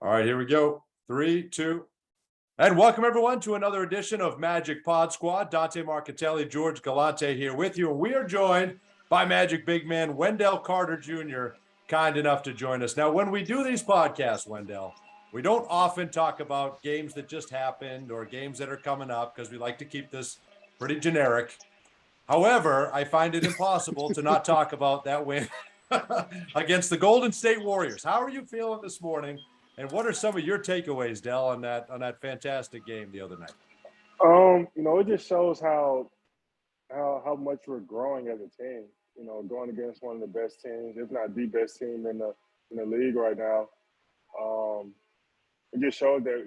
All right, here we go. 3, 2, and welcome everyone to another edition of Magic Pod Squad. Dante Marcatelli, George Galante here with you. We are joined by Magic big man Wendell Carter Jr., kind enough to join us. Now, when we do these podcasts, Wendell, we don't often talk about games that just happened or games that are coming up because we like to keep this pretty generic. However, I find it impossible to not talk about that win against the Golden State Warriors. How are you feeling this morning? And what are some of your takeaways, Dell, on that fantastic game the other night? It just shows how much we're growing as a team. Going against one of the best teams, if not the best team in the league right now. It just showed that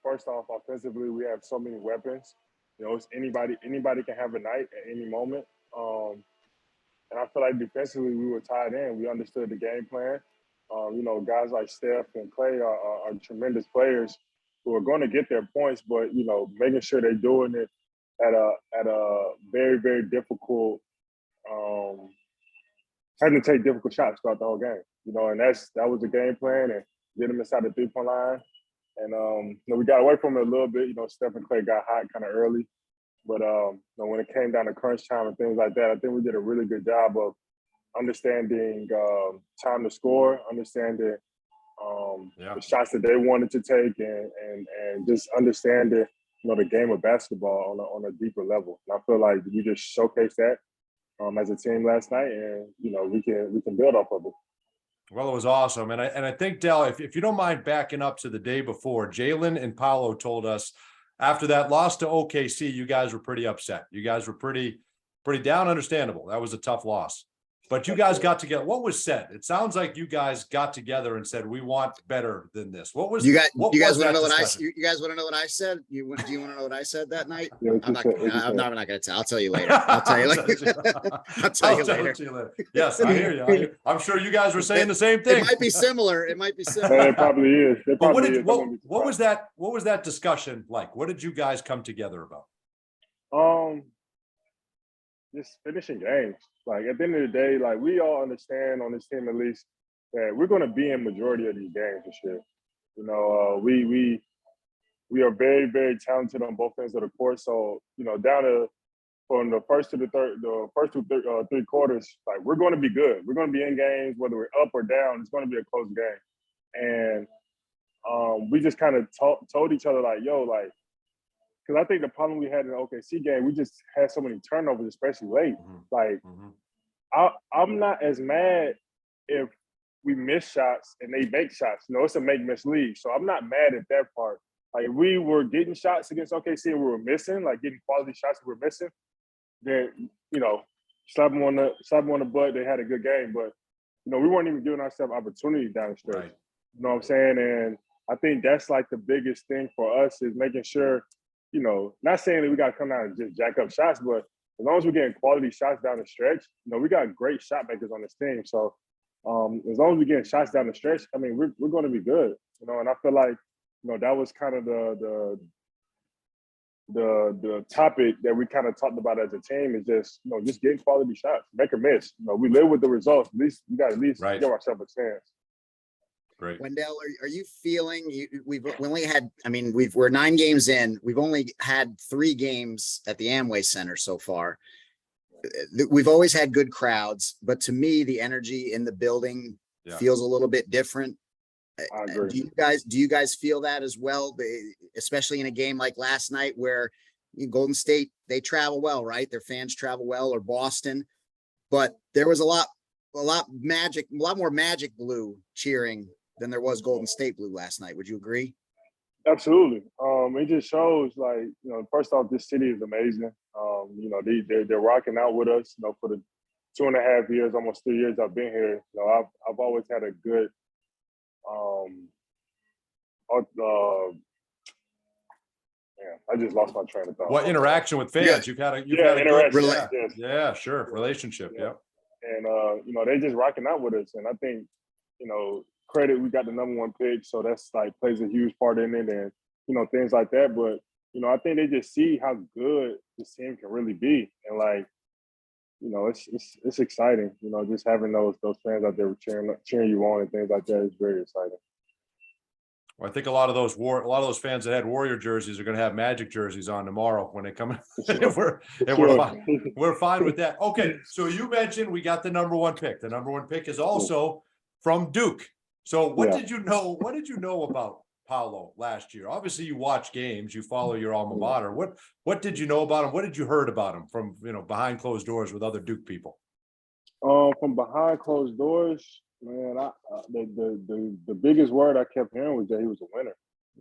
first off, offensively, we have so many weapons. It's anybody can have a night at any moment. And I feel like defensively, we were tied in. We understood the game plan. Guys like Steph and Clay are tremendous players who are going to get their points, but making sure they're doing it at a very, very difficult, having to take difficult shots throughout the whole game. And that was the game plan, and get them inside the 3-point line. And we got away from it a little bit. Steph and Clay got hot kind of early, but when it came down to crunch time and things like that, I think we did a really good job of understanding time to score, understanding the shots that they wanted to take, and just understanding the game of basketball on a deeper level. And I feel like we just showcased that as a team last night, and we can build off of it. Well, it was awesome, and I think, Dell, if you don't mind backing up to the day before, Jalen and Paolo told us after that loss to OKC, you guys were pretty upset. You guys were pretty down. Understandable. That was a tough loss. But you guys got together. What was said? It sounds like you guys got together and said, "We want better than this." What was you guys? What you guys want to know what I? You guys want to know what I said? Do you want to know what I said that night? Yeah, I'm not going to tell. I'll tell you later. I'll tell you later. I'll tell you later. Yes, I hear you. I'm sure you guys were saying the same thing. It might be similar. It probably is. What was that? What was that discussion like? What did you guys come together about? Just finishing games. Like, at the end of the day, like, we all understand on this team at least that we're going to be in majority of these games this year. We are very, very talented on both ends of the court. So, down to from the first to the third, the first three quarters, like, we're going to be good. We're going to be in games, whether we're up or down. It's going to be a close game. And we just kind of told each other, like, yo, like, because I think the problem we had in the OKC game, we just had so many turnovers, especially late. Like, I'm not as mad if we miss shots and they make shots. It's a make-miss league. So I'm not mad at that part. Like, if we were getting shots against OKC and we were missing, like getting quality shots we were missing, then, slap them on the butt, they had a good game. But, we weren't even giving ourselves opportunities down the stretch. Right. You know what I'm saying? And I think that's like the biggest thing for us is making sure, not saying that we got to come out and just jack up shots, but as long as we're getting quality shots down the stretch, we got great shot makers on this team. So as long as we're getting shots down the stretch, I mean, we're going to be good. And I feel like, that was kind of the topic that we kind of talked about as a team is just getting quality shots, make or miss. We live with the results. At least we got give ourselves a chance. Great. Wendell, are you feeling we're 9 games in. We've only had 3 games at the Amway Center so far. We've always had good crowds, but to me, the energy in the building feels a little bit different. I agree. Do you guys feel that as well? Especially in a game like last night where Golden State, they travel well, right? Their fans travel well, or Boston, but there was a lot more Magic blue cheering than there was Golden State blue last night. Would you agree? Absolutely. It just shows, like, first off, this city is amazing. They're rocking out with us, for the 2.5 years, almost 3 years I've been here. I've always had a good, I just lost my train of thought. What interaction with fans? You've had a good, sure, relationship. Yeah. And they just rocking out with us, and I think credit, we got the #1 pick, so that's like plays a huge part in it, and things like that. But I think they just see how good this team can really be, and like it's exciting. Just having those fans out there cheering you on and things like that is very exciting. Well, I think a lot of those fans that had Warrior jerseys are going to have Magic jerseys on tomorrow when they come in. We're fine with that. Okay, so you mentioned we got the number one pick. The number one pick is also from Duke. So what did you know? What did you know about Paolo last year? Obviously, you watch games, you follow your alma mater. What did you know about him? What did you heard about him from behind closed doors with other Duke people? From behind closed doors, man, the biggest word I kept hearing was that he was a winner.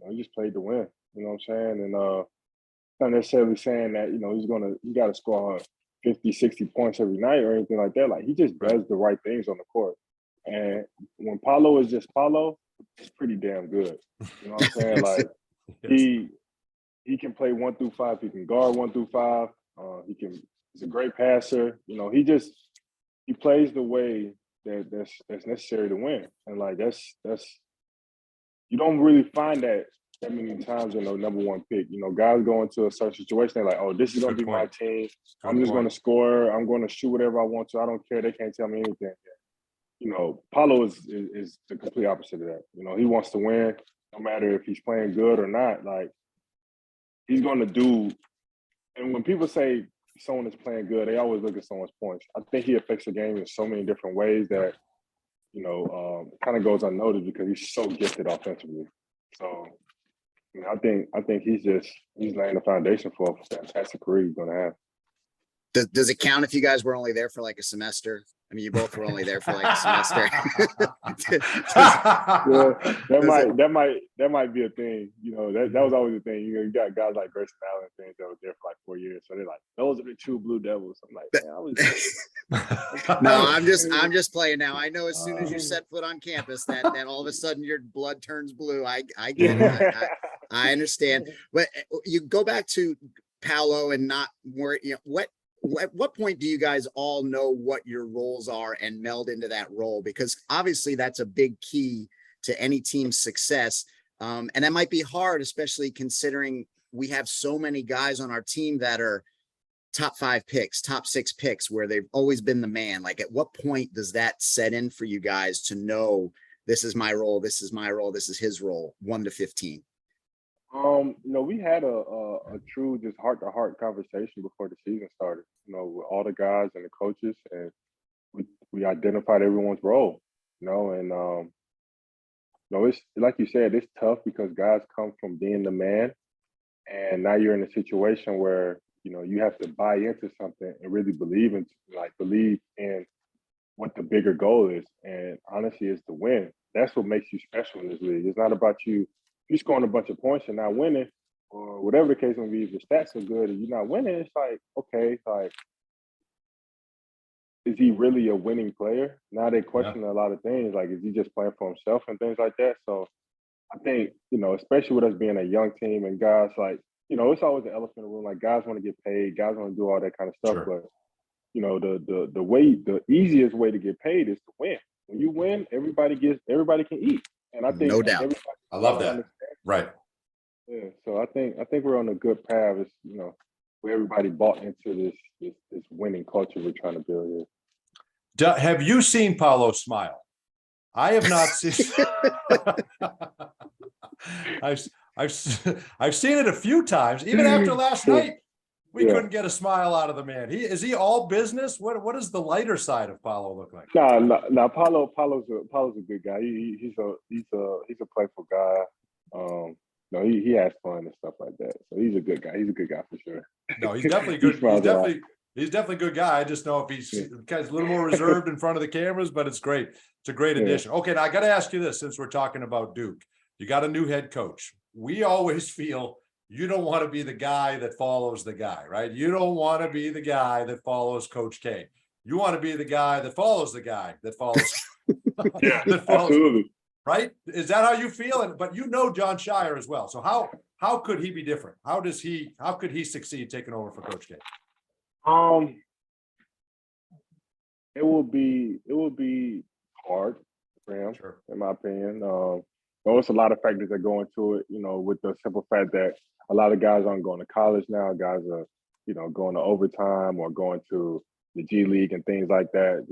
He just played to win. You know what I'm saying? And not necessarily saying that he got to score 50, 60 points every night or anything like that. Like, he just does the right things on the court. And when Paolo is just Paolo, it's pretty damn good. You know what I'm saying? Like, he can play 1 through 5. He can guard 1 through 5. He's a great passer. He plays the way that's necessary to win. And like that's you don't really find that many times in the number one pick. Guys go into a certain situation, they're like, oh, this is gonna be my team. I'm just gonna score, I'm gonna shoot whatever I want to. I don't care, they can't tell me anything. Paulo is the complete opposite of that. He wants to win, no matter if he's playing good or not. Like, he's gonna do. And when people say someone is playing good, they always look at someone's points. I think he affects the game in so many different ways that kind of goes unnoticed because he's so gifted offensively. So I think he's laying the foundation for a fantastic career he's going to have. Does it count if you guys were only there for like a semester? I mean, you both were only there for like a semester. That might be a thing. That was always a thing. You got guys like Grayson Allen and things that were there for like 4 years. So they're like, those are the true Blue Devils. I'm like, man, I was. No, I'm just playing now. I know as soon as you set foot on campus that all of a sudden your blood turns blue. I get it. I understand. But you go back to Paolo and not more. At what point do you guys all know what your roles are and meld into that role? Because obviously that's a big key to any team's success. And that might be hard, especially considering we have so many guys on our team that are top 5 picks, top 6 picks, where they've always been the man. Like, at what point does that set in for you guys to know this is my role, this is my role, this is his role, 1 to 15? We had a true just heart-to-heart conversation before the season started, with all the guys and the coaches, and we identified everyone's role, and it's like you said, it's tough because guys come from being the man, and now you're in a situation where, you have to buy into something and really believe in what the bigger goal is. And honestly, it's the win. That's what makes you special in this league. It's not about you scoring a bunch of points and not winning, or whatever the case may be. If the stats are good and you're not winning, it's like, okay, like, is he really a winning player? Now they question a lot of things, like, is he just playing for himself and things like that? So I think, especially with us being a young team and guys, like, it's always an elephant in the room. Like, guys want to get paid, guys want to do all that kind of stuff. Sure. But the easiest way to get paid is to win. When you win, everybody can eat. And I think no doubt. I love that. Right. Yeah. So I think we're on a good path. It's, where everybody bought into this winning culture we're trying to build here. Have you seen Paolo smile? I have not seen. I've seen it a few times. Even after last night, we couldn't get a smile out of the man. Is he all business? What does the lighter side of Paolo look like? No. Paolo's a good guy. He's a playful guy. He has fun and stuff like that. So he's a good guy. He's a good guy for sure. No, he's definitely good. He's definitely a good guy. I just know if he's kind of a little more reserved in front of the cameras, but it's great. It's a great addition. Okay, now I got to ask you this, since we're talking about Duke. You got a new head coach. We always feel you don't want to be the guy that follows the guy, right? You don't want to be the guy that follows Coach K. You want to be the guy that follows the guy that follows. Absolutely. Right? Is that how you feel? But John Shire as well. So how could he be different? How could he succeed taking over for Coach K? It will be hard for him, sure, in my opinion. There's a lot of factors that go into it, with the simple fact that a lot of guys aren't going to college now. Guys are, going to overtime or going to the G League and things like that,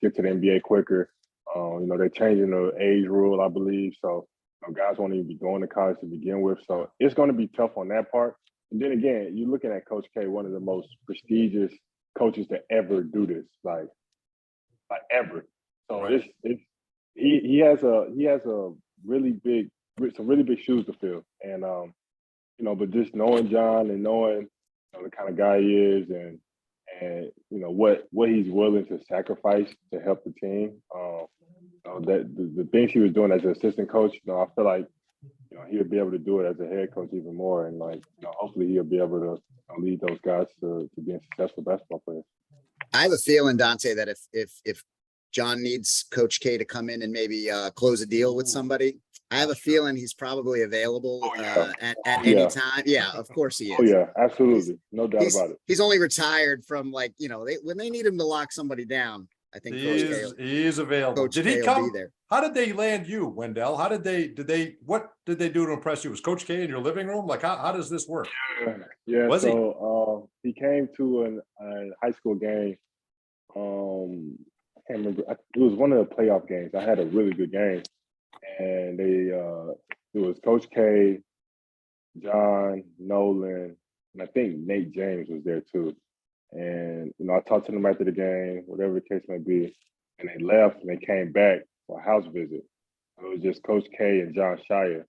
get to the NBA quicker. They're changing the age rule, I believe. So guys won't even be going to college to begin with. So it's going to be tough on that part. And then again, you're looking at Coach K, one of the most prestigious coaches to ever do this, like ever. So Right. he has a really big, some really big shoes to fill. And but just knowing John and knowing the kind of guy he is, and what he's willing to sacrifice to help the team. That the things he was doing as an assistant coach, I feel like he'll be able to do it as a head coach even more, and hopefully he'll be able to lead those guys to being successful basketball players. I have a feeling, Dante, that if John needs Coach K to come in and maybe close a deal with somebody, I have a feeling he's probably available at any time. Yeah, of course he is. Oh yeah, absolutely, no doubt about it. He's only retired from when they need him to lock somebody down. I think he's available. Coach Did he K come? will be there. How did they land you, Wendell? What did they do to impress you? Was Coach K in your living room? Like, how does this work? Yeah. Was he came to a high school game. I can't remember. It was one of the playoff games. I had a really good game, and it was Coach K, John, Nolan, and I think Nate James was there too. And I talked to them after the game, whatever the case may be, and they left and they came back for a house visit. It was just Coach K and John Shire,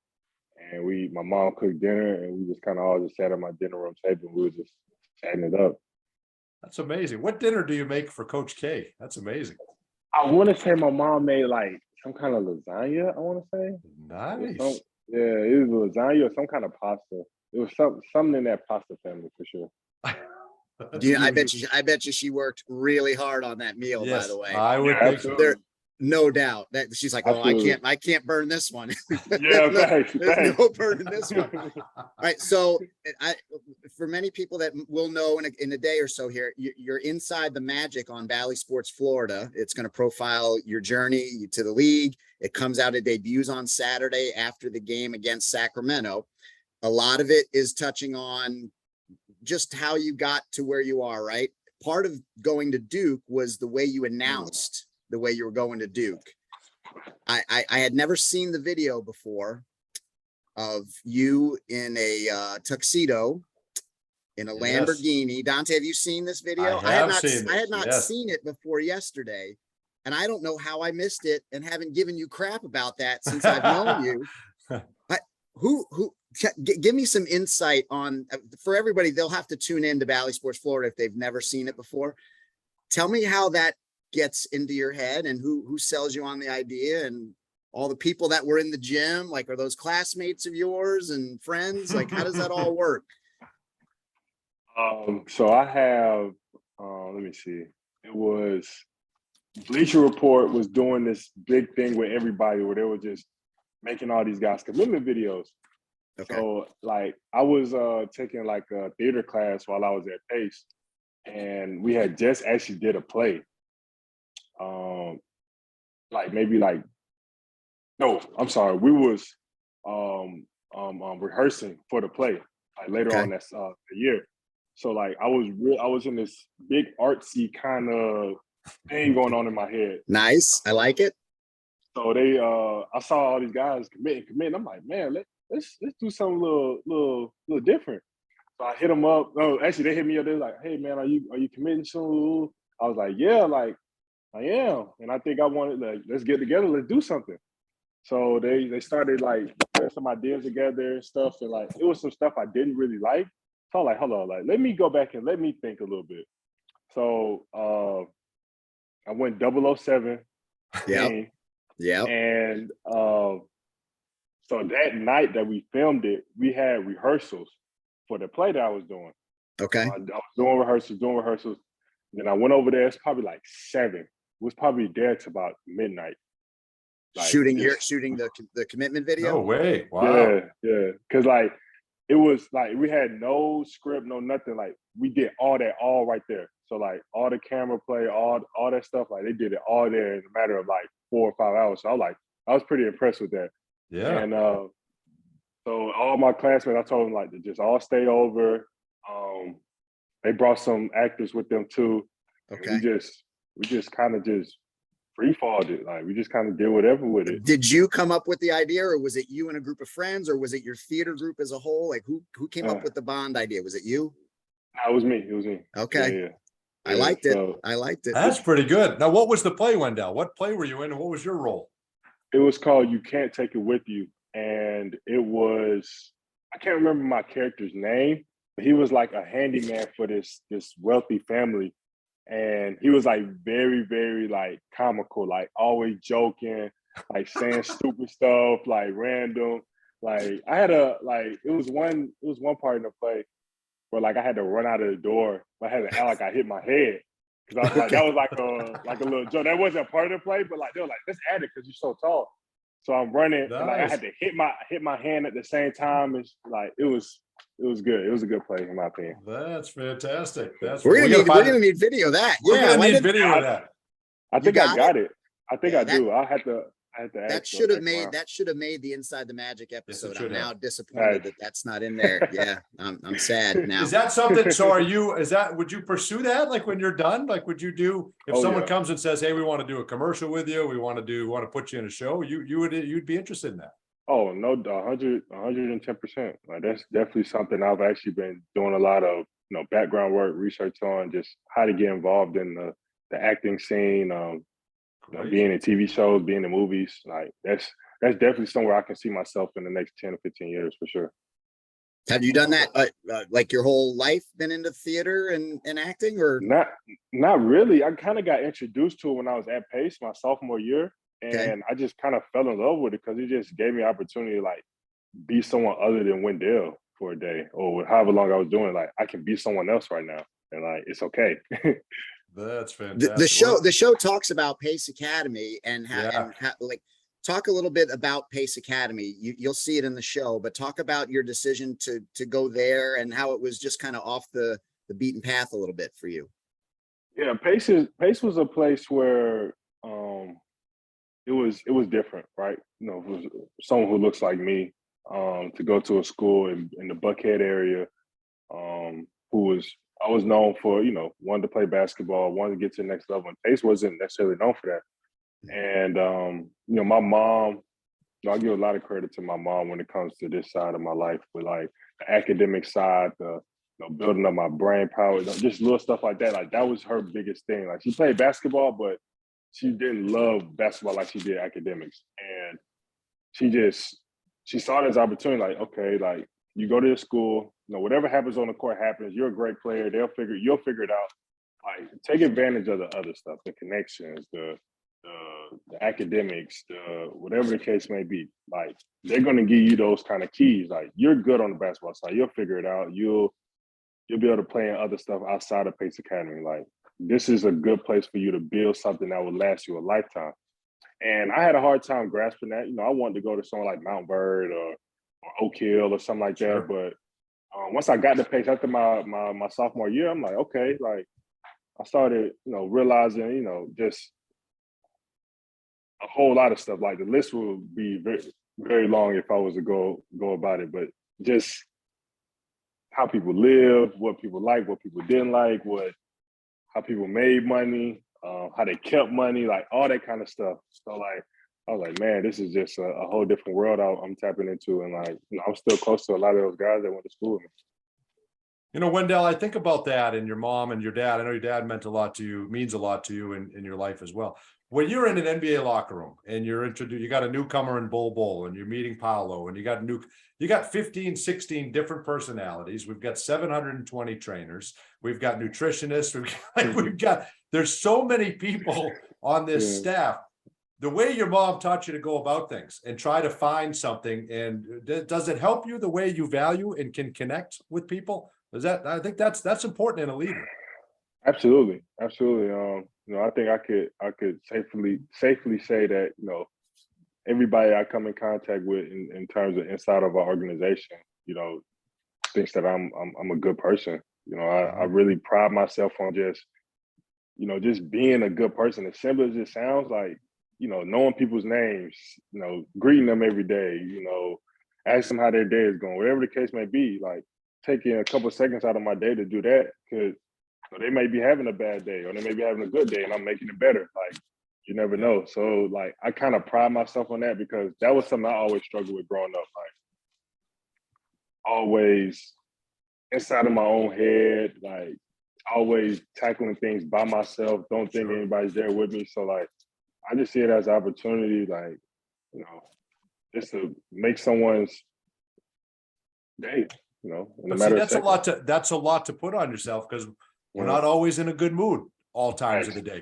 and my mom cooked dinner, and we just kind of all just sat at my dinner room table and we were just chatting it up. That's amazing. What dinner do you make for Coach K? That's amazing. I want to say my mom made like some kind of lasagna. I want to say. Nice. It was lasagna or some kind of pasta. It was something in that pasta family for sure. I bet you she worked really hard on that meal. Yes, by the way, I would think so. There, no doubt that she's like, oh, I can't burn this one. Yeah, there's no burning this one. All right, so for many people that will know in a day or so here, you're inside the Magic on Valley Sports Florida. It's going to profile your journey to the league. It comes out, it debuts on Saturday after the game against Sacramento. A lot of it is touching on just how you got to where you are, right? Part of going to Duke was the way you announced the way you were going to Duke. I had never seen the video before of you in a tuxedo in a Lamborghini. Dante, have you seen this video? I had not seen it before yesterday, and I don't know how I missed it and haven't given you crap about that since I've known you. Give me some insight on, for everybody, they'll have to tune in to Valley Sports Florida if they've never seen it before. Tell me how that gets into your head and who sells you on the idea, and all the people that were in the gym. Like, are those classmates of yours and friends? Like, how does that all work? So I have, let me see. It was Bleacher Report was doing this big thing with everybody where they were just making all these guys commitment videos. Okay. So like I was taking like a theater class while I was at Pace, and we had just actually did a play. We was rehearsing for the play like later on that the year. So like I was in this big artsy kind of thing going on in my head. Nice, I like it. So I saw all these guys committing. I'm like, man, let's do something a little different. So I hit them up. No, actually they hit me up. They're like, hey man, are you committing soon? I was like, yeah, like I am. And I think I wanted, like, let's get together, let's do something. So they started like putting some ideas together and stuff. And like it was some stuff I didn't really like. So I was like, hold on, like let me go back and let me think a little bit. So I went 007. Yeah. And so that night that we filmed it, we had rehearsals for the play that I was doing. Okay. I was doing rehearsals. Then I went over there. It's probably like 7. It was probably there to about midnight. Like, shooting the commitment video. No way! Wow. Yeah. Because like it was like we had no script, no nothing. Like we did all that all right there. So like all the camera play, all that stuff. Like they did it all there in a matter of like 4 or 5 hours. So I was pretty impressed with that. Yeah. And so all my classmates, I told them like to just all stay over. They brought some actors with them too. Okay. We just kind of just free falled it. Like we just kind of did whatever with it. Did you come up with the idea, or was it you and a group of friends, or was it your theater group as a whole? Like who came up with the Bond idea? Was it you? No, it was me. It was me. Okay. Yeah. I liked it. I liked it. That's pretty good. Now, what was the play, Wendell? What play were you in, and what was your role? It was called "You Can't Take It With You," and it was, I can't remember my character's name, but he was like a handyman for this wealthy family, and he was like very, very like comical, like always joking, like saying stupid stuff, like random. Like I had it was one part in the play where like I had to run out of the door. I had to act like I hit my head. Cause I was like, that was like a little joke. That wasn't a part of the play, but like they were like, let's add it because you're so tall. So I'm running and like I had to hit my hand at the same time. It's like it was good. It was a good play in my opinion. That's fantastic. We're gonna need video of that. We're gonna need video of that. I think I got it. I think I do. I had to that should have made the Inside the Magic episode. Yes, I'm now disappointed that that's not in there. Yeah, I'm sad now. Is that something? So would you pursue that? Like when you're done, like would you do if someone comes and says, hey, we want to do a commercial with you, we want to put you in a show, you'd be interested in that? Oh, no, 110%. Like that's definitely something I've actually been doing a lot of, background work, research on, just how to get involved in the acting scene, being in TV shows, being in movies. Like that's definitely somewhere I can see myself in the next 10 or 15 years for sure. Have you done that like your whole life, been into theater and acting, or not really? I kind of got introduced to it when I was at Pace my sophomore year. And I just kind of fell in love with it because it just gave me opportunity to like be someone other than Wendell for a day or however long I was doing. Like I can be someone else right now, and like it's okay. That's fantastic. The show talks about Pace Academy and like talk a little bit about Pace Academy. You'll see it in the show, but talk about your decision to go there and how it was just kind of off the beaten path a little bit for you. Yeah, Pace was a place where it was different, right? For someone who looks like me, to go to a school in the Buckhead area, I was known for, wanted to play basketball, wanted to get to the next level. And Pace wasn't necessarily known for that. And my mom, I give a lot of credit to my mom when it comes to this side of my life, but like the academic side, the building up my brain power, just little stuff like that. Like that was her biggest thing. Like she played basketball, but she didn't love basketball like she did academics. And she saw it as opportunity, like, okay, like you go to this school, whatever happens on the court happens. You're a great player. You'll figure it out. Like take advantage of the other stuff, the connections, the academics, whatever the case may be. Like they're gonna give you those kind of keys. Like you're good on the basketball side. You'll figure it out. You'll be able to play in other stuff outside of Pace Academy. Like this is a good place for you to build something that will last you a lifetime. And I had a hard time grasping that. I wanted to go to somewhere like Mount Bird or Oak Hill or something like that. But once I got to Pace after my sophomore year, I'm like, okay, like I started, realizing, just a whole lot of stuff. Like the list would be very, very long if I was to go about it, but just how people live, what people like, what people didn't like, how people made money, how they kept money, like all that kind of stuff. So like, I was like, man, this is just a whole different world I'm tapping into. And like, I'm still close to a lot of those guys that went to school with me. Wendell, I think about that and your mom and your dad. I know your dad means a lot to you in your life as well. When you're in an NBA locker room and you're introduced, you got a newcomer in Bol and you're meeting Paolo and you got 15, 16 different personalities. We've got 720 trainers. We've got nutritionists. There's so many people on this staff. The way your mom taught you to go about things and try to find something, and does it help you the way you value and can connect with people? I think that's important in a leader. Absolutely. I think I could safely say that, everybody I come in contact with in terms of inside of our organization, thinks that I'm a good person. I really pride myself on just being a good person. As simple as it sounds, like, knowing people's names, greeting them every day, ask them how their day is going, whatever the case may be, like taking a couple of seconds out of my day to do that, because they may be having a bad day or they may be having a good day and I'm making it better. Like You never know. So like I kind of pride myself on that because that was something I always struggled with growing up. Like always inside of my own head, like always tackling things by myself. Don't think anybody's there with me. So like I just see it as an opportunity, like, you know, just to make someone's day, you know, in a But see, matter of that's a seconds. that's a lot to put on yourself because we're Yeah. not always in a good mood all times of the day,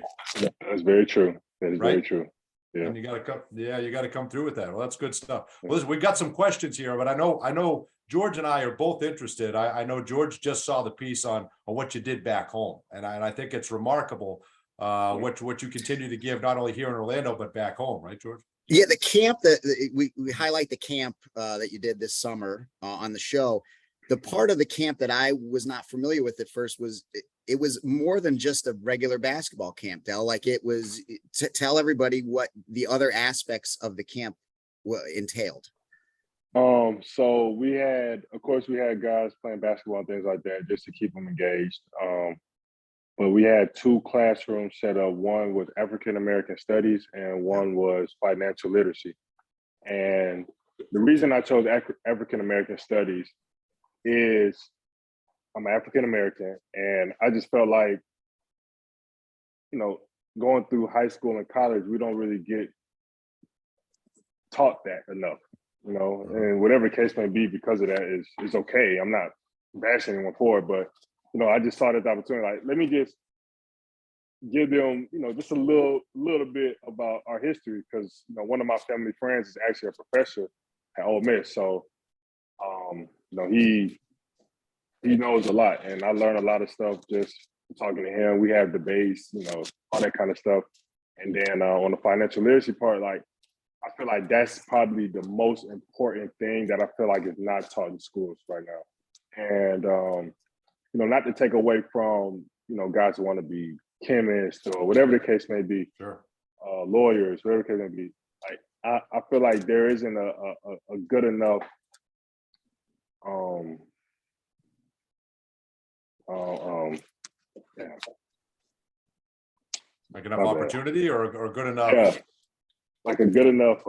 That's very true. That is very right? true. Yeah. And you got to come, yeah, you got to come through with that. Well, that's good stuff. Well, listen, we've got some questions here, but I know George and I are both interested. I know George just saw the piece on what you did back home, and I think it's remarkable what you continue to give not only here in Orlando but back home, right, George? Yeah, the camp that we highlight the camp that you did this summer on the show. The part of the camp that I was not familiar with at first was it was more than just a regular basketball camp, Del. Like it was to tell everybody what the other aspects of the camp entailed. So we had, of course, we had guys playing basketball and things like that just to keep them engaged. But we had 2 classrooms set up. One was African American Studies and one was financial literacy. And the reason I chose African American Studies is I'm African American, and I just felt like, you know, going through high school and college, we don't really get taught that enough, you know, and whatever the case may be, because of that is okay. I'm not bashing anyone for it, but, you know, I just saw this opportunity, like, let me just give them, you know, just a little bit about our history, because, you know, one of my family friends is actually a professor at Ole Miss. So, you know, he knows a lot, and I learned a lot of stuff just talking to him. We have debates, you know, all that kind of stuff. And then on the financial literacy part, like, I feel like that's probably the most important thing that I feel like is not taught in schools right now. And, you know, not to take away from, you know, guys who want to be chemists or whatever the case may be, Sure. Lawyers, whatever the case may be. Like, I feel like there isn't a good enough yeah. Like enough opportunity or good enough? Yeah, like a good enough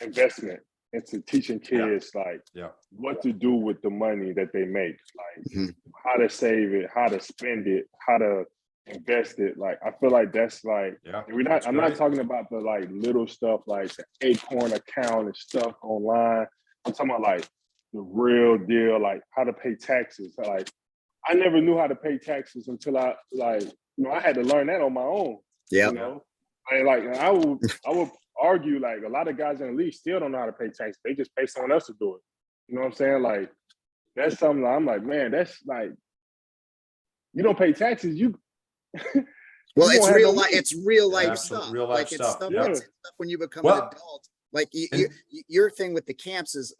investment into teaching kids like what to do with the money that they make, like how to save it, how to spend it, how to invest it. Like I feel like that's like I'm not talking about the like little stuff like the Acorn account and stuff online. I'm talking about like the real deal, like how to pay taxes. Like I never knew how to pay taxes until I had to learn that on my own. Yeah. You know, I would argue like a lot of guys in the league still don't know how to pay taxes. They just pay someone else to do it. You know what I'm saying? Like that's something that I'm like, man, that's like you don't pay taxes, you well, it's real life. It's real life stuff. Real life like it's stuff. It's stuff when you become an adult. Like your thing with the camps is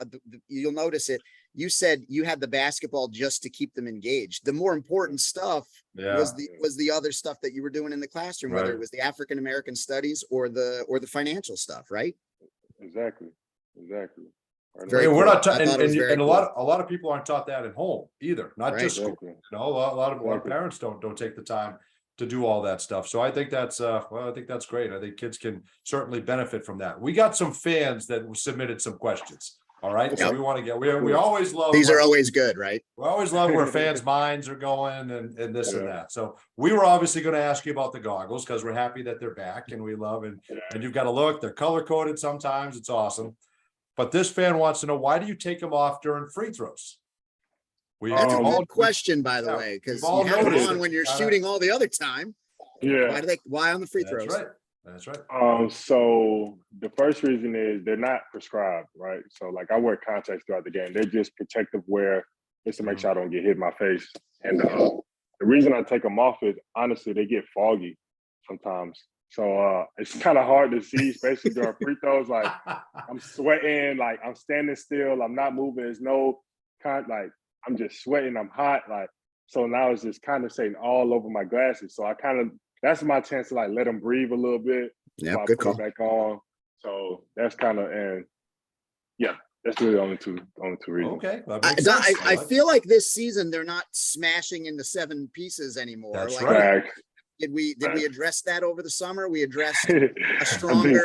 you'll notice it. You said you had the basketball just to keep them engaged. The more important stuff was the other stuff that you were doing in the classroom, whether it was the African American studies or the financial stuff, right? Exactly. Very we're cool. not and a lot of people aren't taught that at home either, not just school. Exactly. You know, a lot of parents don't take the time to do all that stuff. So I think that's I think that's great. I think kids can certainly benefit from that. We got some fans that submitted some questions. All right. So we want to get we always love these are always good, right? We always love where fans' minds are going and this and that. So we were obviously going to ask you about the goggles because we're happy that they're back and we love and you've got to look, they're color coded sometimes. It's awesome. But this fan wants to know, why do you take them off during free throws? That's a good question, by the way, because you have it on when you're shooting all the other time. Yeah. Why on the free throws? That's right. So the first reason is they're not prescribed, right? So like I wear contacts throughout the game. They're just protective wear just to make sure I don't get hit in my face. And the reason I take them off is honestly they get foggy sometimes. So it's kind of hard to see, especially during free throws. Like I'm sweating, like I'm standing still, I'm not moving. There's no like I'm just sweating, I'm hot. Like so now it's just kind of saying all over my glasses. So I kind of that's my chance to like let them breathe a little bit. Yeah, good call. Back on. So that's kind of that's really the only two reasons. Okay, I feel like this season they're not smashing into 7 pieces anymore. That's like, right. Did we address that over the summer? We addressed I a think stronger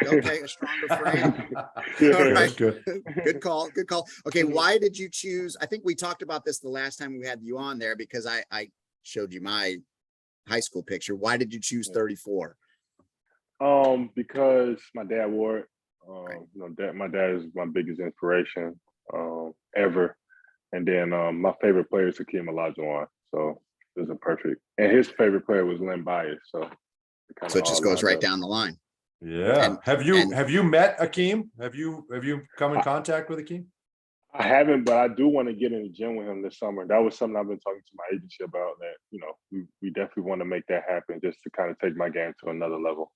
so. frame. Yeah. All right. Good. Good call. Good call. Okay. Why did you choose? I think we talked about this the last time we had you on there because I showed you my high school picture. Why did you choose 34? Because my dad wore it. Right. My dad is my biggest inspiration ever. And then my favorite player is Hakeem Olajuwon. So it was a perfect. And his favorite player was Len Bias. So it just goes right down the line. Yeah. And have you met Akeem? Have you come in contact with Akeem? I haven't, but I do want to get in the gym with him this summer. That was something I've been talking to my agency about. That we definitely want to make that happen, just to kind of take my game to another level.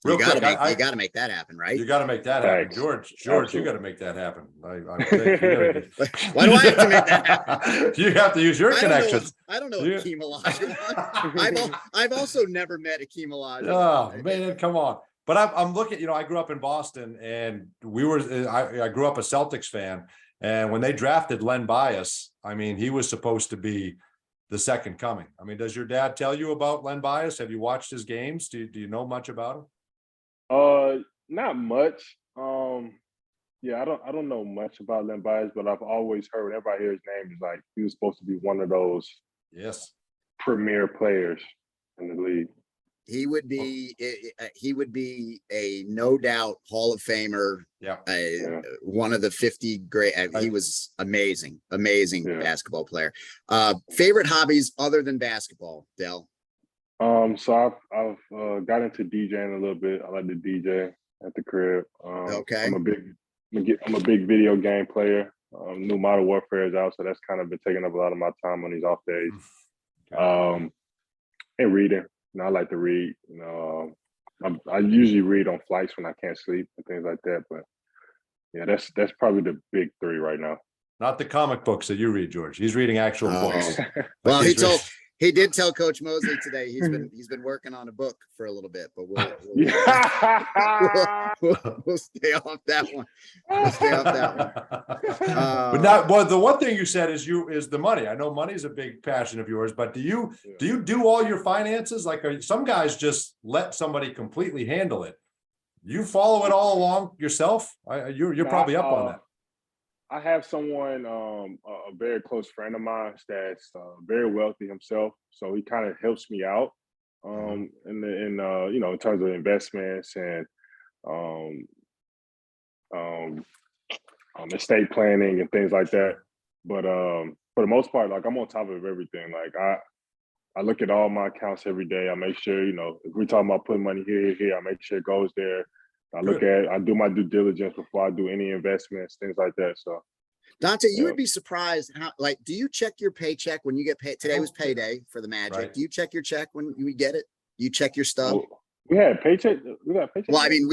You got to make that happen, right? You got to make that happen, Thanks. George. Absolutely. You got to make that happen. I would think you gotta, Why do I have to make that happen? You have to use your connections. I don't know Hakeem Olajuwon. I've also never met Hakeem Olajuwon. Oh man, come on. But I'm looking. I grew up in Boston, and I grew up a Celtics fan. And when they drafted Len Bias, I mean, he was supposed to be the second coming. I mean, does your dad tell you about Len Bias? Have you watched his games? Do you know much about him? Not much. Yeah, I don't know much about Len Bias, but I've always heard whenever I hear his name, it's like he was supposed to be one of those premier players in the league. He would be a no doubt Hall of Famer. Yeah. One of the 50 great. He was amazing Yeah. basketball player. Favorite hobbies other than basketball, Del? So I've got into DJing a little bit. I like to DJ at the crib. Okay. I'm a big video game player. New Modern Warfare is out, so that's kind of been taking up a lot of my time on these off days. And reading. I like to read. I usually read on flights when I can't sleep and things like that. But yeah, that's probably the big three right now. Not the comic books that you read, George. He's reading actual books. Well, he did tell Coach Mosley today he's been working on a book for a little bit, but we'll stay off that one. But the one thing you said is the money. I know money is a big passion of yours, but do you do all your finances? Like, some guys just let somebody completely handle it. You follow it all along yourself? You're probably up on that. I have someone, a very close friend of mine that's very wealthy himself. So he kind of helps me out in terms of investments and estate planning and things like that. But for the most part, like, I'm on top of everything. Like, I look at all my accounts every day. I make sure, if we're talking about putting money here, I make sure it goes there. I do my due diligence before I do any investments, things like that. So, Dante, you would be surprised how, do you check your paycheck when you get paid? Today was payday for the Magic. Right. Do you check your check when you get it? You check your stuff? We had paycheck. Well, I mean,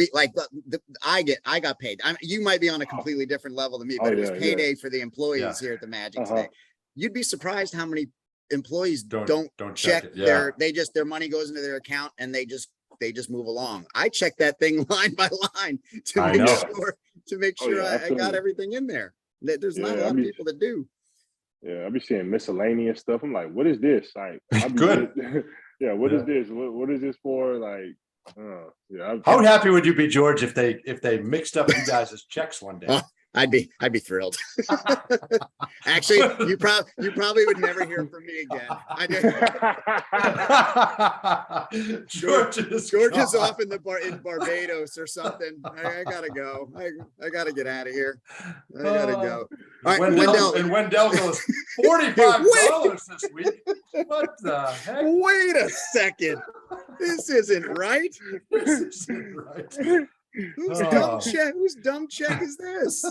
I got paid. You might be on a completely different level than me, but it was payday for the employees here at the Magic today. You'd be surprised how many employees don't check it. Their money goes into their account and they just move along. I check that thing line by line to make sure I got everything in there. There's not a lot of people that do. Yeah, I'll be seeing miscellaneous stuff. I'm like, what is this? Like, good. What is this? What is this for? Like, How happy would you be, George, if they mixed up you guys' checks one day? I'd be thrilled. Actually, you probably would never hear from me again. George is off in Barbados or something. I gotta go. I gotta get out of here. I gotta go. All right, Wendell goes $45 this week. What the heck? Wait a second. This isn't right. Whose dumb check is this?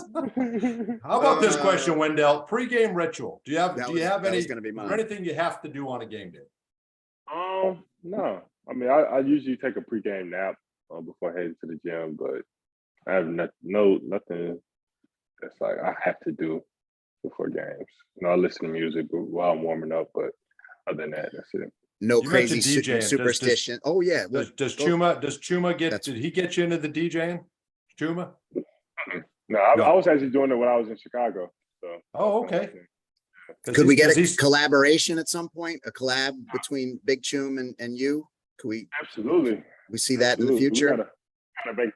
How about this question, Wendell? Pre-game ritual. Do you have anything you have to do on a game day? No. I mean, I usually take a pre-game nap before heading to the gym, but I have nothing that's like I have to do before games. I listen to music while I'm warming up, but other than that, that's it. No crazy superstition. Does Chuma did he get you into the DJing? Chuma? No, I was actually doing it when I was in Chicago. So. Oh, okay. Could we get a he's collaboration at some point? A collab between Big Chum and you? Could absolutely we see that in the absolutely. future? We gotta make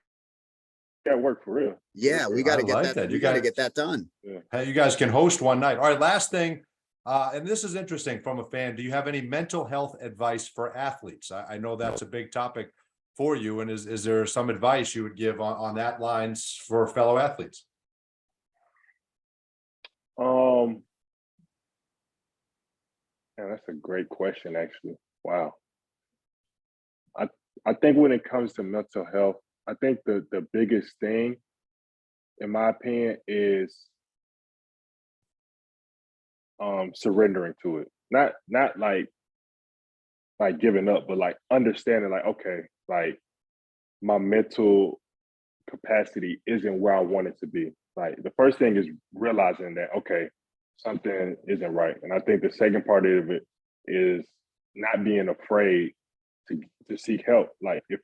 that work for real. Yeah, we got to get like that. You We got to guys- get that done. Hey, you guys can host one night. All right, last thing, and this is interesting from a fan. Do you have any mental health advice for athletes? I know that's a big topic for you, and is there some advice you would give on that lines for fellow athletes? Yeah, that's a great question, actually. Wow. I think when it comes to mental health, I think the biggest thing, in my opinion, is surrendering to it. Not like giving up, but like understanding, like, okay, like my mental capacity isn't where I want it to be. Like the first thing is realizing that, okay, something isn't right. And I think the second part of it is not being afraid to seek help. Like if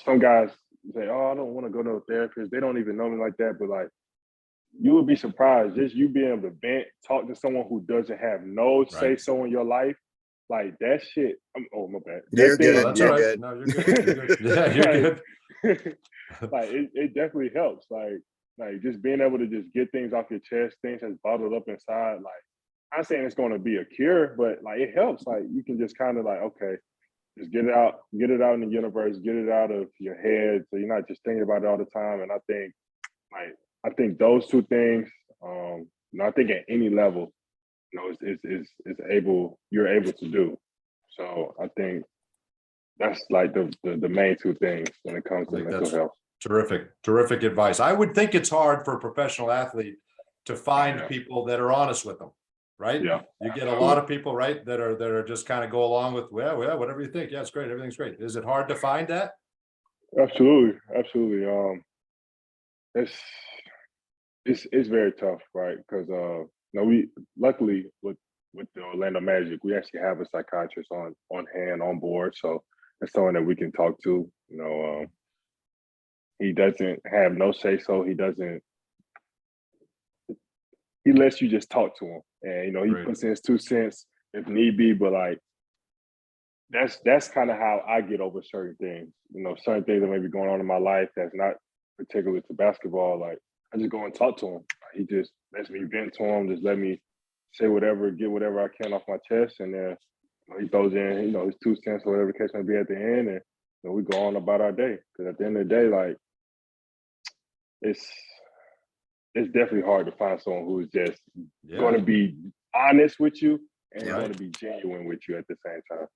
some guys say, "Oh, I don't want to go to a therapist." They don't even know me like that, but like you would be surprised just you being able to vent, talk to someone who doesn't have no say so in your life. Like that shit. Oh my bad. You're good. That's You're all right. good. No, you're good. You're good. Yeah, you're good. Like it definitely helps. Like just being able to just get things off your chest, things that's bottled up inside. Like I'm not saying it's going to be a cure, but like it helps. Like you can just kind of like, okay, just get it out in the universe, get it out of your head, so you're not just thinking about it all the time. And I think those two things, I think at any level, you're able to do. So I think that's like the main two things when it comes to mental health. Terrific advice. I would think it's hard for a professional athlete to find people that are honest with them, right? Yeah. You get a lot of people, right, that are just kind of go along with, well, whatever you think. Yeah, it's great. Everything's great. Is it hard to find that? Absolutely. It's very tough, right? Because we luckily with the Orlando Magic, we actually have a psychiatrist on hand, on board. So it's someone that we can talk to. He doesn't have no say so. He lets you just talk to him, and he puts in his 2 cents if need be. But like that's kind of how I get over certain things. Certain things that may be going on in my life that's not particular to basketball. Like I just go and talk to him. He just lets me vent to him. Just let me say whatever, get whatever I can off my chest, and then he throws in his 2 cents or whatever the case may be at the end, and we go on about our day. Because at the end of the day, like it's definitely hard to find someone who's just going to be honest with you and going to be genuine with you at the same time.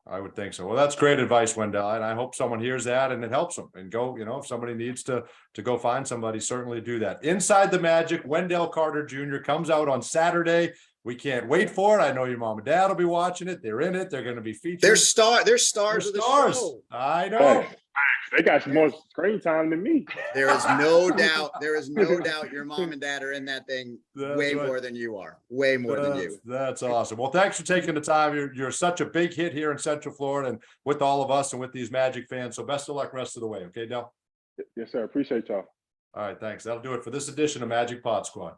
I would think so. Well, that's great advice, Wendell. And I hope someone hears that and it helps them and go, if somebody needs to go find somebody, certainly do that. Inside the Magic, Wendell Carter Jr. comes out on Saturday. We can't wait for it. I know your mom and dad will be watching it. They're in it. They're going to be featured. They're stars of the show. I know. They got some more screen time than me. There is no doubt. There is no doubt your mom and dad are in that thing more than you are. Way more than you. That's awesome. Well, thanks for taking the time. You're such a big hit here in Central Florida and with all of us and with these Magic fans. So best of luck rest of the way. Okay, Del? Yes, sir. Appreciate y'all. All right, thanks. That'll do it for this edition of Magic Pod Squad.